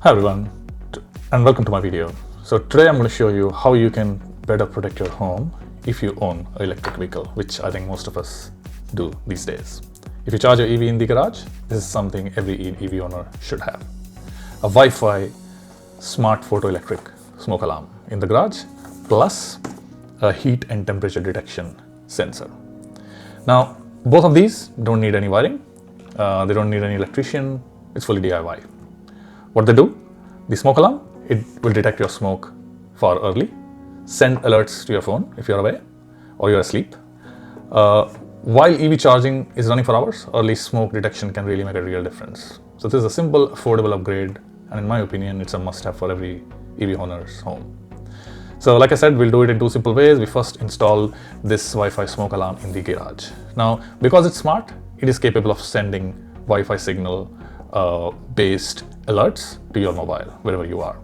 Hi everyone, and welcome to my video. So today I'm going to show you how you can better protect your home if you own an electric vehicle, which I think most of us do these days. If you charge your EV in the garage, this is something every EV owner should have. A Wi-Fi smart photoelectric smoke alarm in the garage, plus a heat and temperature detection sensor. Now, both of these don't need any wiring. They don't need any electrician. It's fully DIY. What they do, the smoke alarm, it will detect your smoke far early, send alerts to your phone if you're away or you're asleep. While EV charging is running for hours, early smoke detection can really make a real difference. So this is a simple, affordable upgrade, and in my opinion, it's a must-have for every EV owner's home. So like I said, we'll do it in two simple ways. We first install this Wi-Fi smoke alarm in the garage. Now, because it's smart, it is capable of sending Wi-Fi signal based alerts to your mobile wherever you are.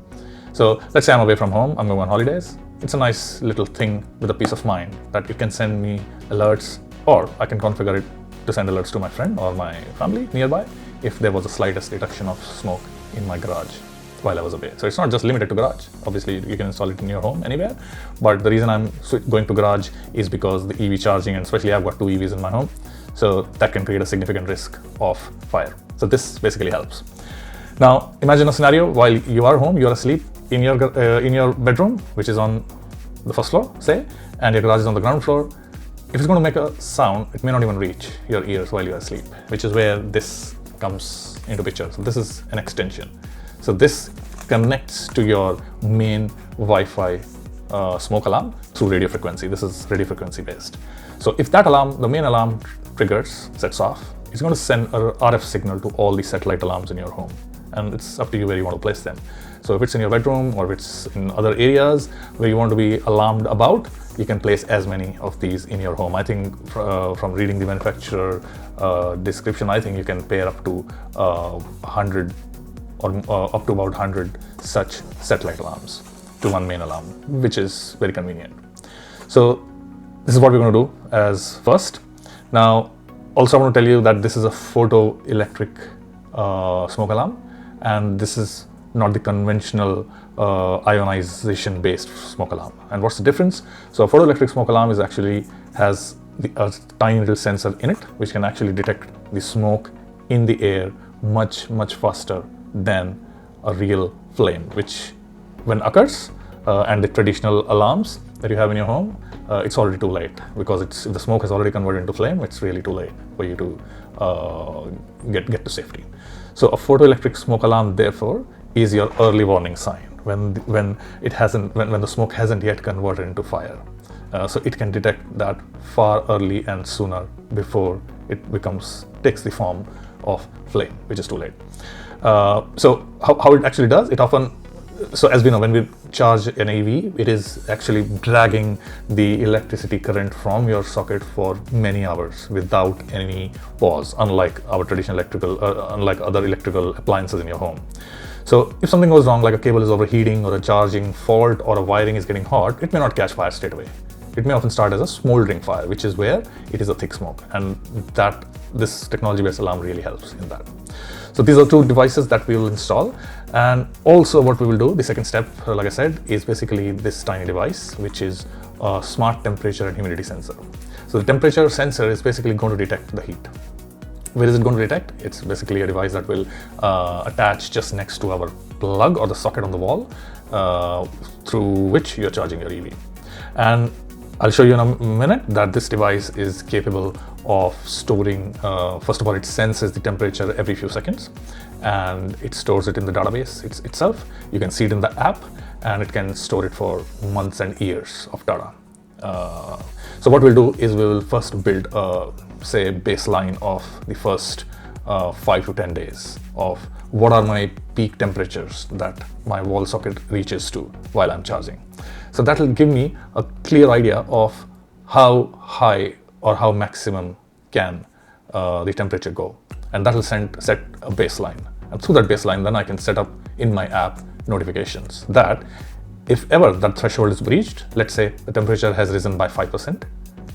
So let's say I'm away from home, I'm going on holidays. It's a nice little thing with a peace of mind that it can send me alerts, or I can configure it to send alerts to my friend or my family nearby if there was the slightest detection of smoke in my garage while I was away. So it's not just limited to garage. Obviously, you can install it in your home anywhere. But the reason I'm going to garage is because the EV charging, and especially I've got two EVs in my home, so that can create a significant risk of fire. So this basically helps. Now, imagine a scenario while you are home, you are asleep in your bedroom, which is on the first floor, say, and your garage is on the ground floor. If it's going to make a sound, it may not even reach your ears while you are asleep, which is where this comes into picture. So this is an extension. So this connects to your main Wi-Fi smoke alarm through radio frequency. This is radio frequency based. So if that alarm, the main alarm triggers, sets off, it's going to send a RF signal to all the satellite alarms in your home. And it's up to you where you want to place them. So if it's in your bedroom or if it's in other areas where you want to be alarmed about, you can place as many of these in your home. I think from reading the manufacturer description, I think you can pair up to 100 or up to about 100 such satellite alarms to one main alarm, which is very convenient. So this is what we're going to do as first. Now, also I want to tell you that this is a photoelectric smoke alarm, and this is not the conventional ionization based smoke alarm. And what's the difference? So a photoelectric smoke alarm is actually has a tiny little sensor in it, which can actually detect the smoke in the air much faster than a real flame, which when occurs, and the traditional alarms that you have in your home, it's already too late, because if the smoke has already converted into flame, it's really too late for you to get to safety. So a photoelectric smoke alarm, therefore, is your early warning sign when the smoke hasn't yet converted into fire. So it can detect that far early and sooner before it takes the form of flame, which is too late. So how it actually does, it often, so as we know, when we charge an EV, it is actually dragging the electricity current from your socket for many hours without any pause, unlike our traditional unlike other electrical appliances in your home. So if something goes wrong, like a cable is overheating or a charging fault or a wiring is getting hot, it may not catch fire straight away. It may often start as a smoldering fire, which is where it is a thick smoke, and this technology-based alarm really helps in that. So these are two devices that we will install, and also what we will do, the second step, like I said, is basically this tiny device, which is a smart temperature and humidity sensor. So the temperature sensor is basically going to detect the heat. Where is it going to detect? It's basically a device that will attach just next to our plug or the socket on the wall, through which you're charging your EV. And I'll show you in a minute that this device is capable of storing, first of all, it senses the temperature every few seconds, and it stores it in the database itself. You can see it in the app, and it can store it for months and years of data. So what we'll do is we will first build a baseline of the first 5 to 10 days of what are my peak temperatures that my wall socket reaches to while I'm charging. So that will give me a clear idea of how high or how maximum can the temperature go, and that will set a baseline. And through that baseline, then I can set up in my app notifications that if ever that threshold is breached, let's say the temperature has risen by 5%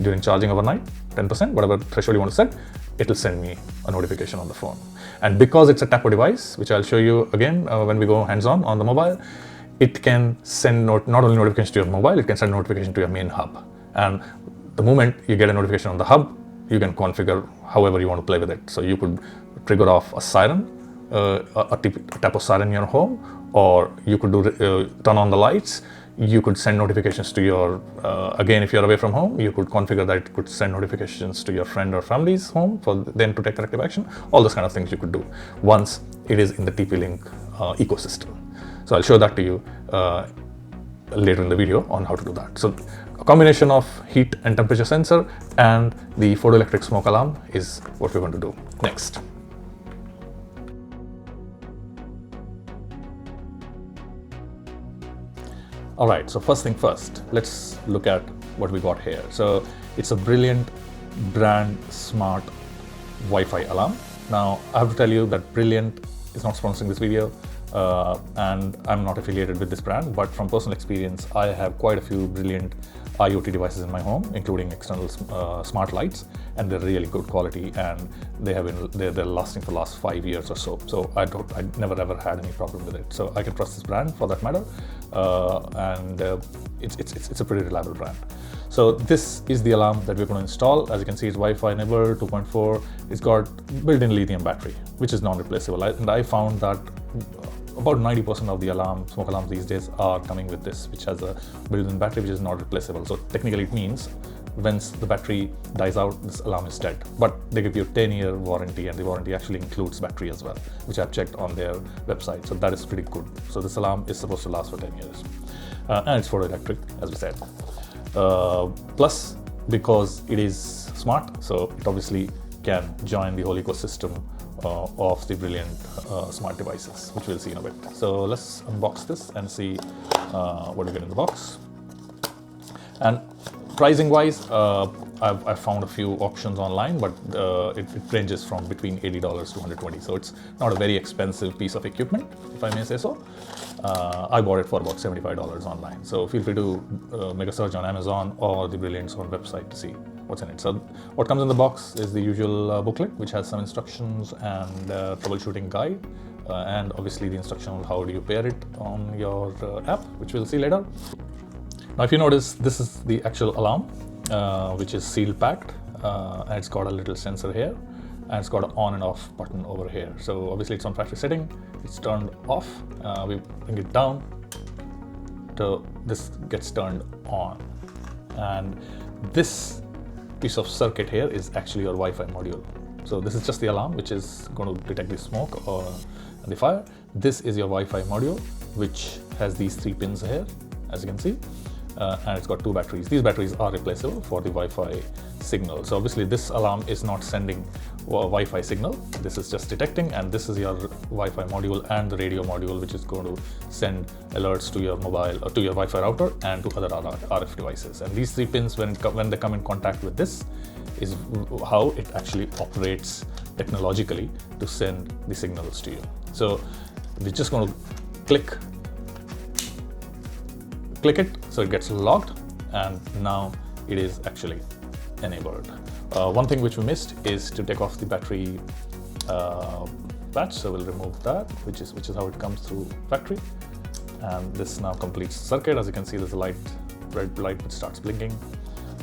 during charging overnight, 10%, whatever threshold you want to set, it will send me a notification on the phone. And because it's a tapo device, which I'll show you again when we go hands-on on the mobile, it can send not only notifications to your mobile, it can send notification to your main hub. And the moment you get a notification on the hub, you can configure however you want to play with it. So you could trigger off a siren, a tapo siren in your home, or you could do turn on the lights. You could send notifications to your, again, if you're away from home, you could configure that it could send notifications to your friend or family's home for them to take corrective action. All those kind of things you could do once it is in the TP-Link ecosystem. So I'll show that to you later in the video on how to do that. So a combination of heat and temperature sensor and the photoelectric smoke alarm is what we're going to do next. All right, so first thing first, let's look at what we got here. So it's a Brilliant brand smart Wi-Fi alarm. Now I have to tell you that Brilliant is not sponsoring this video and I'm not affiliated with this brand, but from personal experience, I have quite a few Brilliant IoT devices in my home, including external smart lights, and they're really good quality, and they're lasting for the last 5 years or so. So I never ever had any problem with it. So I can trust this brand for that matter, and it's a pretty reliable brand. So this is the alarm that we're going to install. As you can see, it's Wi-Fi enabled 2.4. It's got built-in lithium battery, which is non-replaceable. And I found that about 90% of the smoke alarms these days are coming with this, which has a built-in battery which is not replaceable. So technically it means once the battery dies out, this alarm is dead. But they give you a 10-year warranty, and the warranty actually includes battery as well, which I've checked on their website. So that is pretty good. So this alarm is supposed to last for 10 years. And it's photoelectric, as we said. Plus, because it is smart, so it obviously can join the whole ecosystem of the Brilliant smart devices, which we'll see in a bit. So let's unbox this and see what we get in the box. And pricing wise, I've found a few options online, but it ranges from between $80 to $120. So it's not a very expensive piece of equipment, if I may say so. I bought it for about $75 online. So feel free to make a search on Amazon or the Brilliant's own website to see what's in it. So what comes in the box is the usual booklet, which has some instructions and troubleshooting guide, and obviously the instruction on how do you pair it on your app, which we'll see later. Now, if you notice, this is the actual alarm, which is sealed packed, and it's got a little sensor here, and it's got an on and off button over here. So obviously it's on factory setting, it's turned off. We bring it down to this gets turned on, and this piece of circuit here is actually your Wi-Fi module. So this is just the alarm, which is going to detect the smoke or the fire. This is your Wi-Fi module, which has these 3 pins here, as you can see. And it's got 2 batteries. These batteries are replaceable for the Wi-Fi signal. So obviously this alarm is not sending Wi-Fi signal. This is just detecting, and this is your Wi-Fi module and the radio module, which is going to send alerts to your mobile or to your Wi-Fi router and to other RF devices. And these 3 pins, when they come in contact with this, is how it actually operates technologically to send the signals to you. So we're just going to click it, so it gets locked, and now it is actually enabled. One thing which we missed is to take off the battery patch, so we'll remove that, which is how it comes through factory. And this now completes the circuit. As you can see, there's a red light which starts blinking,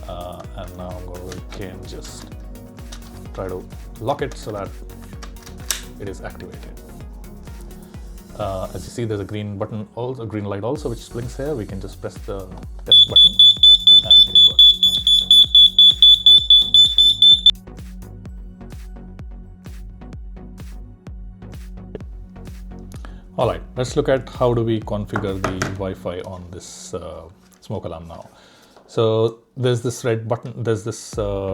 and now I'm going to again just try to lock it so that it is activated. As you see, there's a green button, also a green light also, which blinks here. We can just press the test button, and it is working. All right, let's look at how do we configure the Wi-Fi on this smoke alarm now. So there's this red button, there's this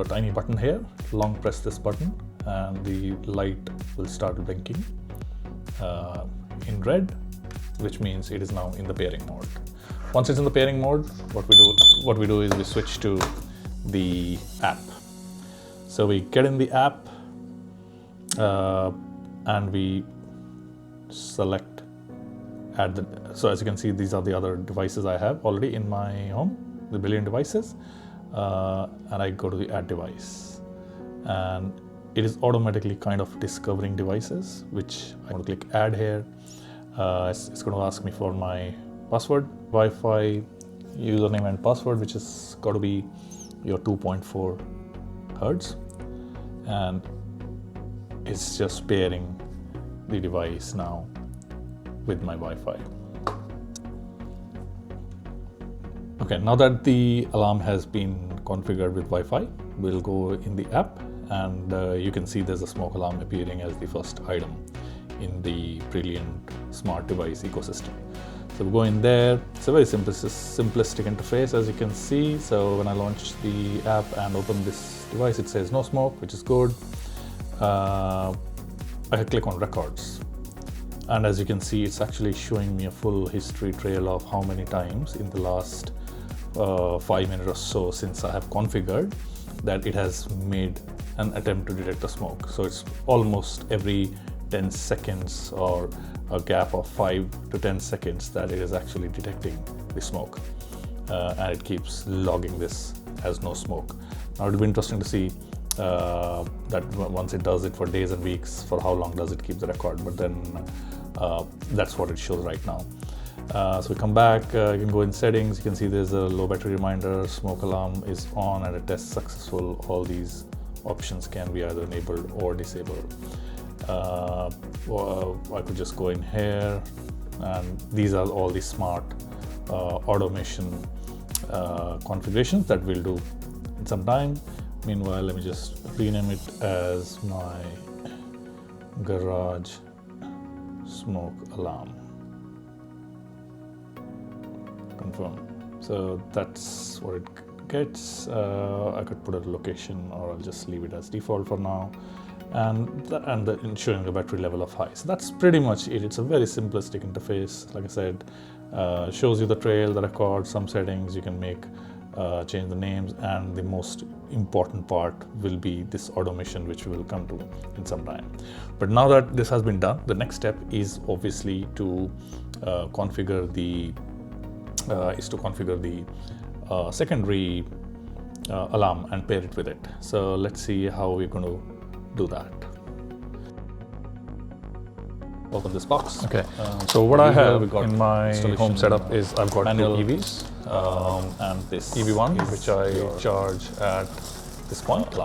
tiny button here. Long press this button, and the light will start blinking in red, which means it is now in the pairing mode. Once it's in the pairing mode, what we do is we switch to the app. So we get in the app, and we select so as you can see, these are the other devices I have already in my home, the Brilliant devices, and I go to the add device, and it is automatically kind of discovering devices, which I'm going to click add here. It's going to ask me for my password, Wi-Fi username and password, which is got to be your 2.4 hertz, and it's just pairing the device now with my Wi-Fi. Okay, now that the alarm has been configured with Wi-Fi, we'll go in the app, and you can see there's a smoke alarm appearing as the first item in the Brilliant smart device ecosystem. So we go in there. It's a very simplistic interface, as you can see. So when I launch the app and open this device, it says no smoke, which is good. I click on records, and as you can see, it's actually showing me a full history trail of how many times in the last 5 minutes or so since I have configured that it has made an attempt to detect the smoke. So it's almost every 10 seconds or a gap of 5 to 10 seconds that it is actually detecting the smoke, and it keeps logging this as no smoke. Now it'll be interesting to see that once it does it for days and weeks, for how long does it keep the record, but then that's what it shows right now. So we come back, you can go in settings, you can see there's a low battery reminder, smoke alarm is on and a test successful. All these options can be either enabled or disabled. I could just go in here, and these are all the smart automation configurations that we'll do in some time. Meanwhile, let me just rename it as my garage smoke alarm. Confirm. So that's what it gets. I could put a location, or I'll just leave it as default for now, and ensuring the battery level of high. So that's pretty much it. It's a very simplistic interface. Like I said, shows you the trail, the record, some settings you can make, change the names, and the most important part will be this automation, which we will come to in some time. But now that this has been done, the next step is obviously to configure the secondary alarm and pair it with it. So let's see how we're going to do that. Open this box. Okay. So what I have in my home setup is I've got two EVs and this EV1, which I charge at this point,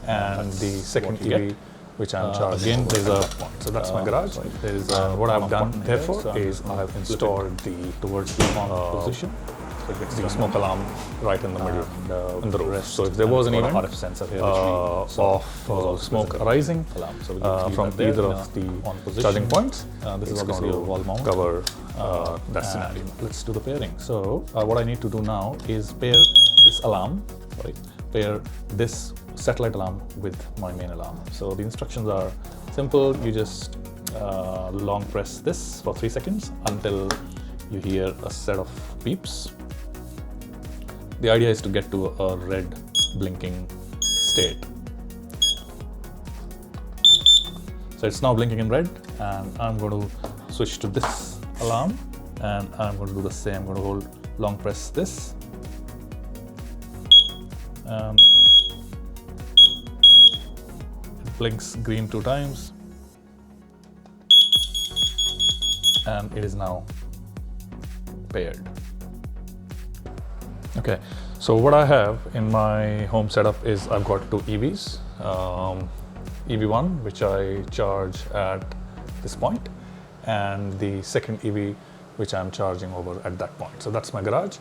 and the second EV, which I'm charging. Again, there's a point. So that's my garage. There's what I've done. Therefore, is I have installed towards the on position. So it gets the smoke alarm right in the middle, in the roof. So if there was an event of smoke arising from either of the charging points, this is obviously a wall mount, cover that scenario. Let's do the pairing. So what I need to do now is pair this alarm, pair this satellite alarm with my main alarm. So the instructions are simple. You just long press this for 3 seconds until you hear a set of beeps. The idea is to get to a red blinking state. So it's now blinking in red, and I'm going to switch to this alarm, and I'm going to do the same. I'm going to hold long press this, and it blinks green 2 times, and it is now paired. Okay, so what I have in my home setup is I've got 2 EVs, EV1, which I charge at this point, and the second EV, which I'm charging over at that point. So that's my garage,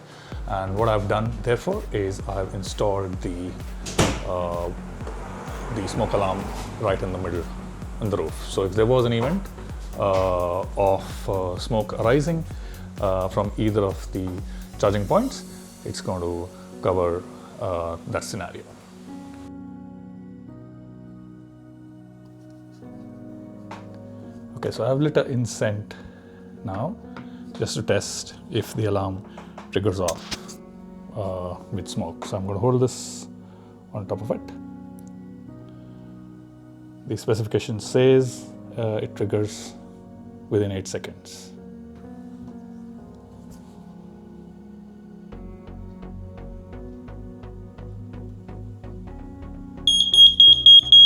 and what I've done therefore is I've installed the smoke alarm right in the middle, in the roof. So if there was an event of smoke arising from either of the charging points, it's going to cover that scenario. Okay, so I've lit an incent now just to test if the alarm triggers off with smoke. So I'm going to hold this on top of it. The specification says it triggers within 8 seconds.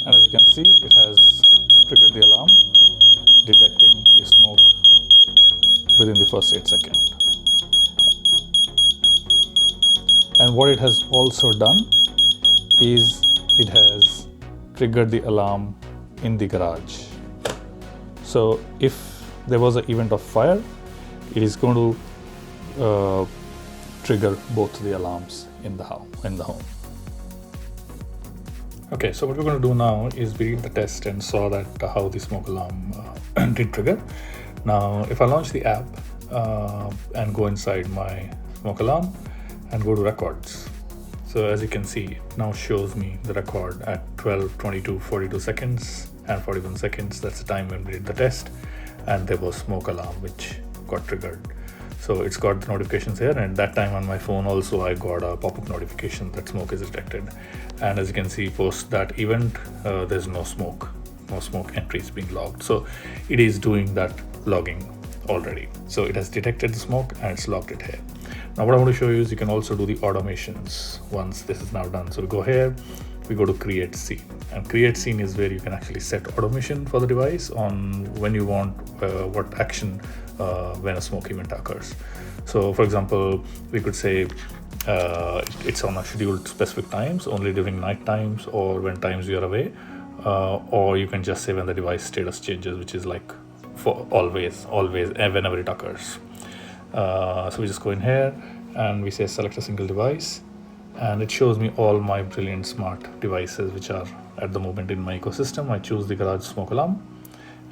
And as you can see, it has triggered the alarm, detecting the smoke within the first 8 seconds. And what it has also done is it has triggered the alarm in the garage. So if there was an event of fire, it is going to trigger both the alarms in the home. Okay, so what we're going to do now is we did the test and saw that how the smoke alarm did trigger. Now, if I launch the app and go inside my smoke alarm and go to records, so as you can see, it now shows me the record at 12, 22, 42 seconds and 41 seconds. That's the time when we did the test, and there was smoke alarm which got triggered. So it's got the notifications here, and at that time on my phone also I got a pop-up notification that smoke is detected. And as you can see, post that event, there's no smoke entries being logged. So it is doing that logging already. So it has detected the smoke and it's logged it here. Now what I want to show you is you can also do the automations once this is now done. So we go here, we go to create scene, and create scene is where you can actually set automation for the device on when you want what action when a smoke event occurs. So for example, we could say it's on a scheduled specific times, only during night times or when times you are away, or you can just say when the device status changes, which is like for always whenever it occurs. So we just go in here and we say select a single device, and it shows me all my brilliant smart devices which are at the moment in my ecosystem. I choose the garage smoke alarm,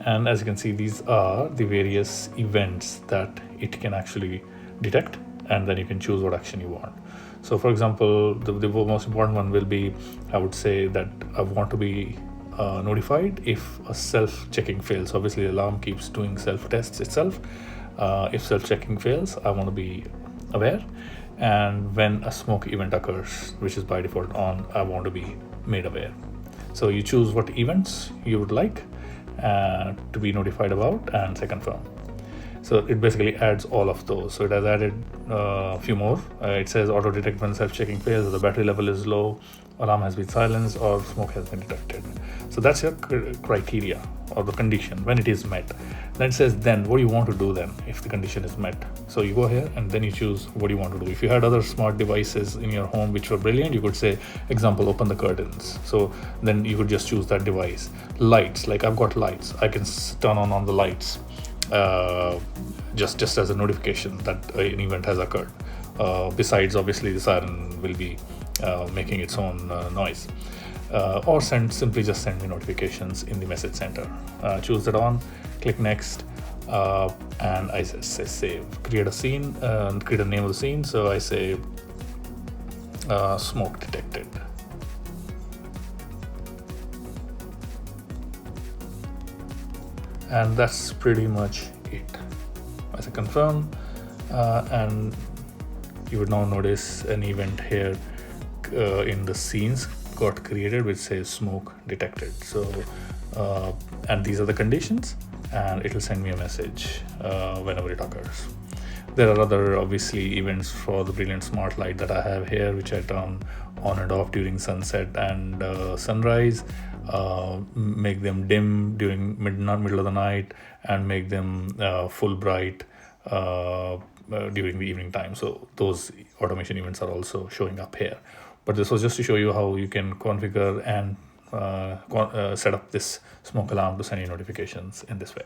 and as you can see, these are the various events that it can actually detect, and then you can choose what action you want. So for example, the most important one will be, I would say that I want to be notified if a self-checking fails. Obviously the alarm keeps doing self-tests itself. If self-checking fails, I want to be aware, and when a smoke event occurs, which is by default on, I want to be made aware. So you choose what events you would like to be notified about and say confirm. So it basically adds all of those. So it has added a few more. It says auto detect when self-checking fails, or the battery level is low, alarm has been silenced, or smoke has been detected. So that's your criteria or the condition when it is met. Then it says then what do you want to do then if the condition is met. So you go here and then you choose what you want to do. If you had other smart devices in your home which were brilliant, you could say, example, open the curtains. So then you could just choose that device. Lights, like I've got lights, I can turn on the lights just as a notification that an event has occurred. Besides, obviously the siren will be making its own noise, or simply just send me notifications in the message center. Choose that on, click next, and I say save. Create a scene, create a name of the scene. So I say smoke detected. And that's pretty much it. I say confirm, and you would now notice an event here in the scenes got created which says smoke detected. So and these are the conditions, and it will send me a message whenever it occurs. There are other obviously events for the brilliant smart light that I have here, which I turn on and off during sunset and sunrise, make them dim during middle of the night, and make them full bright during the evening time. So those automation events are also showing up here. But this was just to show you how you can configure and set up this smoke alarm to send you notifications in this way.